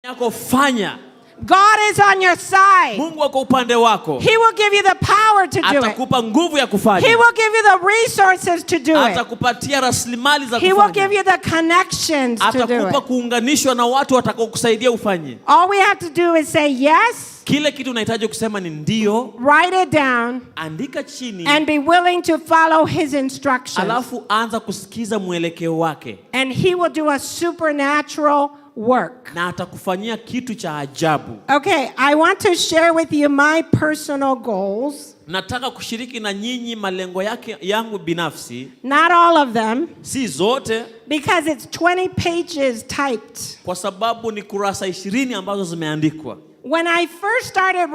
yako fanya. God is on your side. Mungu ako upande wako. He will give you the power to do it. Atakupa nguvu ya kufanya. He will give you the resources to do it. Atakupatia rasilimali za kufanya. He will give you the connections to do Atakupa it. kuunganishwa na watu watakaokusaidia ufanye. All we have to do is say yes. Kile kitu unahitaji kusema ni ndio. Write it down. Andika chini. And be willing to follow his instructions. Alafu anza kusikiza mwelekeo wake. And he will do a supernatural work. Na atakufanyia kitu cha ajabu. Okay, I want to share with you my personal goals. Nataka kushiriki na nyinyi malengo yangu binafsi. Not all of them. Si zote. Because it's 20 pages typed. Kwa sababu ni kurasa 20 ambazo zimeandikwa. When I first started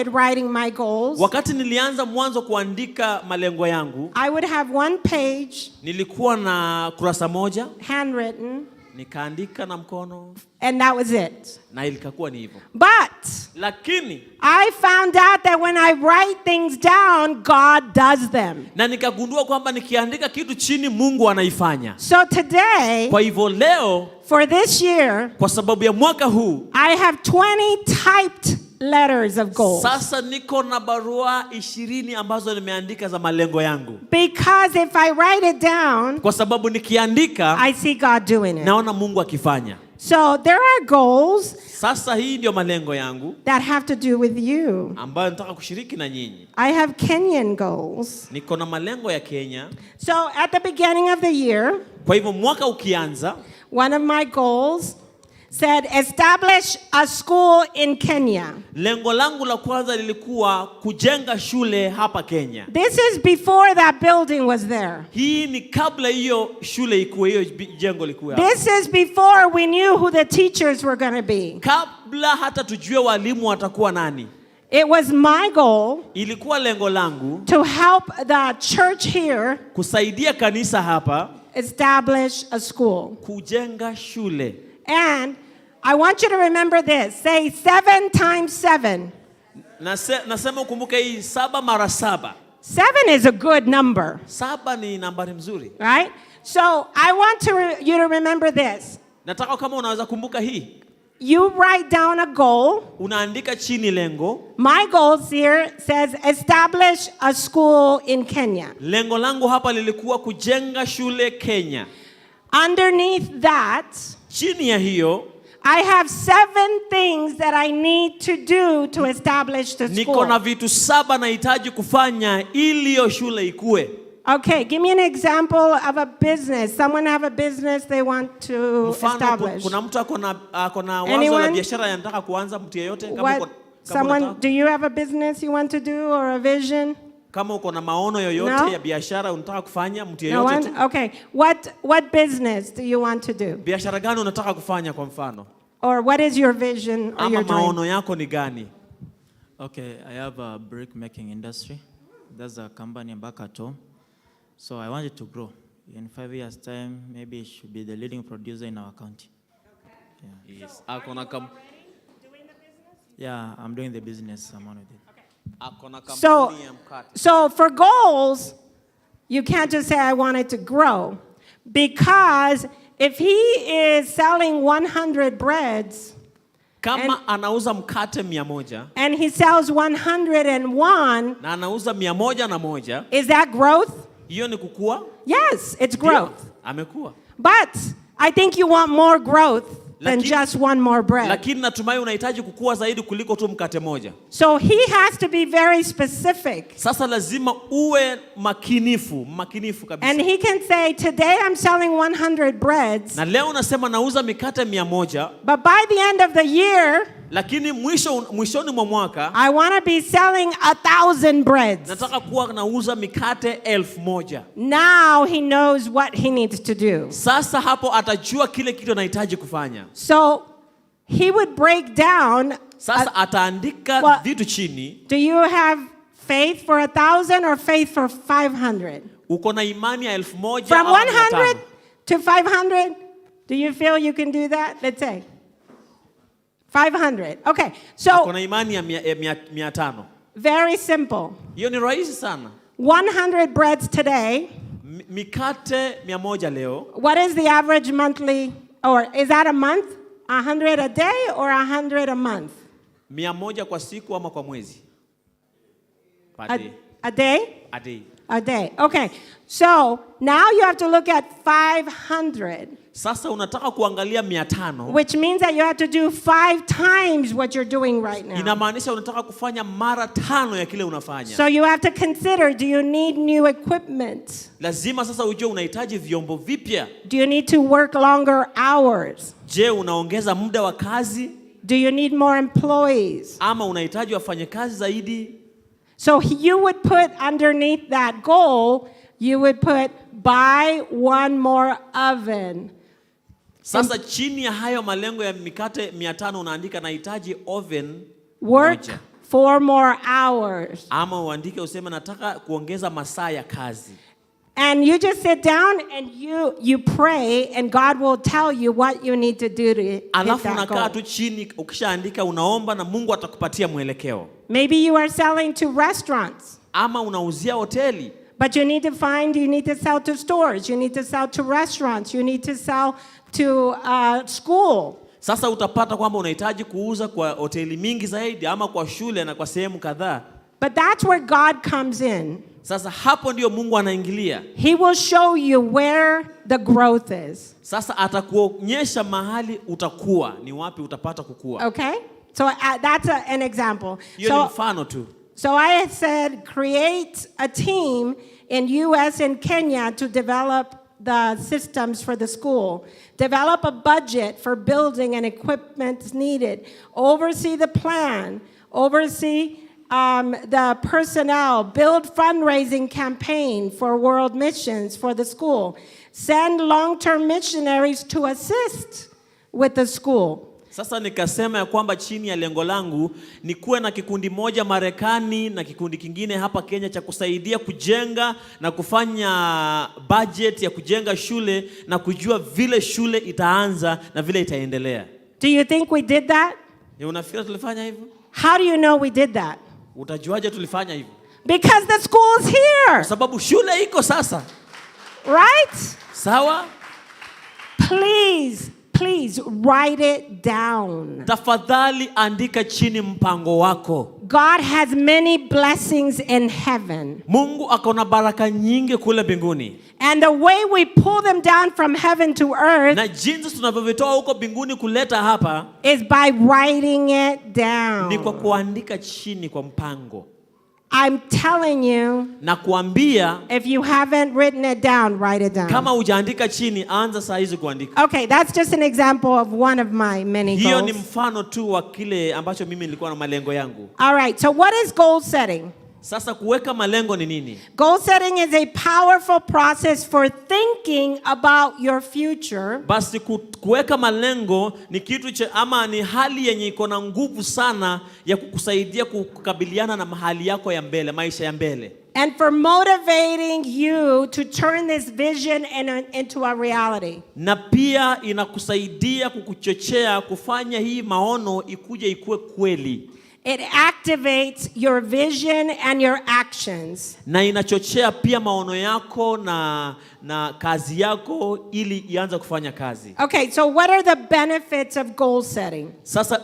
writing my goals, wakati nilianza mwanzo kuandika malengo yangu, I would have one page, nilikuwa na kurasa moja, handwritten, nikaandika na mkono, and that was it. Na ilikakuwa ni hivyo. But lakini I found out that when I write things down, God does them. Na nikagundua kwamba nikiandika kitu chini Mungu anaifanya. So today, kwa hivyo leo, for this year, kwa sababu ya mwaka huu, I have 20 typed letters of goals. Sasa niko na barua 20 ambazo nimeandika za malengo yangu. Because if I write it down, kwa sababu nikiandika, I see God doing it. Naona Mungu akifanya. So there are goals. Sasa hii ndio malengo yangu that have to do with you. ambayo nataka kushiriki na nyinyi. I have Kenyan goals. Niko na malengo ya Kenya. So at the beginning of the year, kwa hivyo mwaka ukianza, one of my goals said establish a school in Kenya. Lengo langu la kwanza lilikuwa kujenga shule hapa Kenya. This is before that building was there. Hii ni kabla hiyo shule ikuwe, hiyo jengo likuwe hapa. This is before we knew who the teachers were going to be. Kabla hata tujue walimu watakuwa nani. It was my goal, ilikuwa lengo langu, to help the church here kusaidia kanisa hapa establish a school. Kujenga shule. And I want you to remember this. Say 7 times 7. Nasema ukumbuke hii 7 mara 7. 7 is a good number. 7 ni nambari mzuri. Right? So I want you to remember this. Nataka kama unaweza kumbuka hii. You write down a goal. Unaandika chini lengo. My goals here says establish a school in Kenya. Lengo langu hapa lilikuwa kujenga shule Kenya. Underneath that, chini ya hiyo, I have 7 things that I need to do to establish the school. Niko na vitu 7 nahitaji kufanya ili hiyo shule ikue. Okay, give me an example of a business. Someone have a business they want to establish. Kuna mtu akona wazo la biashara yanataka kuanza, mtu yeyote kama do you have a business you want to do or a vision? Kama uko na maono yoyote ya biashara unataka kufanya, mtu yeyote tu. Okay, what business do you want to do? Biashara gani unataka kufanya kwa mfano? Or what is your vision or your dream? Maono yako ni gani? Okay, I have a brick making industry. That's a company back at home. So I want it to grow. In 5 years' time, maybe it should be the leading producer in our county. Yeah. Yes. Yeah, I'm doing the business. I'm on with it. So for goals, you can't just say I want it to grow. Because if he is selling 100 breads, kama anauza mkate 100 and he sells 101, na anauza 101, is that growth? Hiyo ni kukua? Yes, it's growth. Amekua. But I think you want more growth than just one more bread. Lakini natumai unahitaji kukua zaidi kuliko tu mkate moja. So he has to be very specific. Sasa lazima uwe makinifu kabisa. And he can say, today I'm selling 100 breads. Na leo nasema nauza mikate 100. But by the end of the year, lakini mwishoni mwa mwaka, I want to be selling 1,000 breads. Nataka kuwa nauza mikate 1,000. Now he knows what he needs to do. Sasa hapo atajua kile kitu anahitaji kufanya. So he would break down. Sasa ataandika vitu chini. Do you have faith for 1,000 or faith for 500? Uko na imani ya 1,000 From 100 to 500? Do you feel you can do that? Let's say 500. Okay. So kuna imani ya 500. Very simple. Hiyo ni rahisi sana. 100 breads today. Mikate 100 leo. What is the average monthly, or is that a month? 100 a day or 100 a month? 100 kwa siku ama kwa mwezi? Per day. A day? A day. A day. Okay. So now you have to look at 500. Sasa unataka kuangalia 500. Which means that you have to do 5 times what you're doing right now. Inamaanisha unataka kufanya mara 5 ya kile unafanya. So you have to consider, do you need new equipment? Lazima sasa ujue unahitaji vyombo vipya. Do you need to work longer hours? Je, unaongeza muda wa kazi? Do you need more employees? Ama unahitaji wafanyakazi zaidi? So you would put underneath that goal, you would put buy 1 more oven. Sasa chini ya hayo malengo ya mikate 500 unaandika nahitaji oven Work moja. 4 more hours. Ama uandike useme nataka kuongeza masaa ya kazi. And you just sit down and you pray and God will tell you what you need to do to hit Alafu that unakaa tu goal. chini ukishaandika unaomba na Mungu atakupatia mwelekeo. Maybe you are selling to restaurants. Ama unauzia hoteli. But you need to sell to stores. You need to sell to restaurants. You need to sell to school. Sasa utapata kwamba unahitaji kuuza kwa hoteli mingi zaidi ama kwa shule na kwa sehemu kadhaa. But that's where God comes in. Sasa hapo ndio Mungu anaingilia. He will show you where the growth is. Sasa atakuonyesha mahali utakuwa, ni wapi utapata kukua. Okay? So that's an example. Hiyo ni mfano tu. So I said create a team in US and Kenya to develop the systems for the school. Develop a budget for building and equipment needed. Oversee the plan. Oversee the personnel. Build fundraising campaign for world missions for the school. Send long-term missionaries to assist with the school. Sasa nikasema ya kwamba chini ya lengo langu ni kuwe na kikundi moja Marekani na kikundi kingine hapa Kenya cha kusaidia kujenga na kufanya budget ya kujenga shule na kujua vile shule itaanza na vile itaendelea. Do you think we did that? Unafikiri tulifanya hivyo? How do you know we did that? Utajuaje tulifanya hivyo? Because the school's here. Kwa sababu shule iko sasa. Right? Sawa? Please write it down. Tafadhali andika chini mpango wako. God has many blessings in heaven. Mungu akona baraka nyingi kule mbinguni. And the way we pull them down from heaven to earth Na jinsi tunavyovitoa huko mbinguni kuleta hapa is by writing it down. ni kwa kuandika chini kwa mpango. I'm telling you, Na kuambia if you haven't written it down, write it down. kama hujaandika chini anza saa hizi kuandika. Okay, that's just an example of one of my many Hiyo ni goals. mfano tu wa kile ambacho mimi nilikuwa na malengo yangu. All right, so what is goal setting? Sasa kuweka malengo ni nini? Goal setting is a powerful process for thinking about your future. Basi kuweka malengo ni kitu ama ni hali yenye iko na nguvu sana ya kukusaidia kukabiliana na mahali yako ya mbele, maisha ya mbele. And for motivating you to turn this vision into a reality. Na pia inakusaidia kukuchochea kufanya hii maono ikuje ikuwe kweli. It activates your vision and your actions. Na inachochea pia maono yako na kazi yako ili ianze kufanya kazi. Okay, so what are the benefits of goal setting? Sasa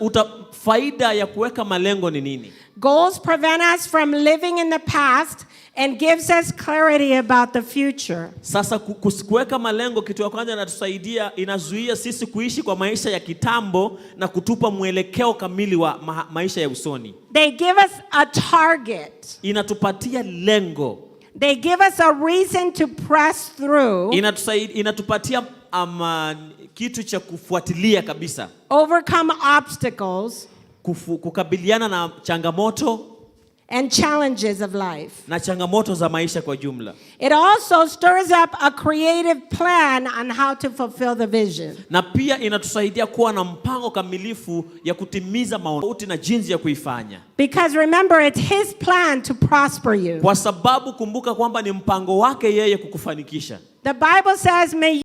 faida ya kuweka malengo ni nini? Goals prevent us from living in the past and gives us clarity about the future. Sasa kuweka malengo, kitu ya kwanza inatusaidia, inazuia sisi kuishi kwa maisha ya kitambo na kutupa mwelekeo kamili wa maisha ya usoni. They give us a target. Inatupatia lengo. They give us a reason to press through. Inatupatia kitu cha kufuatilia kabisa. Overcome obstacles. Kukabiliana na changamoto and challenges of life. Na changamoto za maisha kwa jumla. It also stirs up a creative plan on how to fulfill the vision. Na pia inatusaidia kuwa na mpango kamilifu ya kutimiza maono na jinsi ya kuifanya. Because remember, it's his plan to prosper you. Kwa sababu kumbuka kwamba ni mpango wake yeye kukufanikisha. The Bible says, may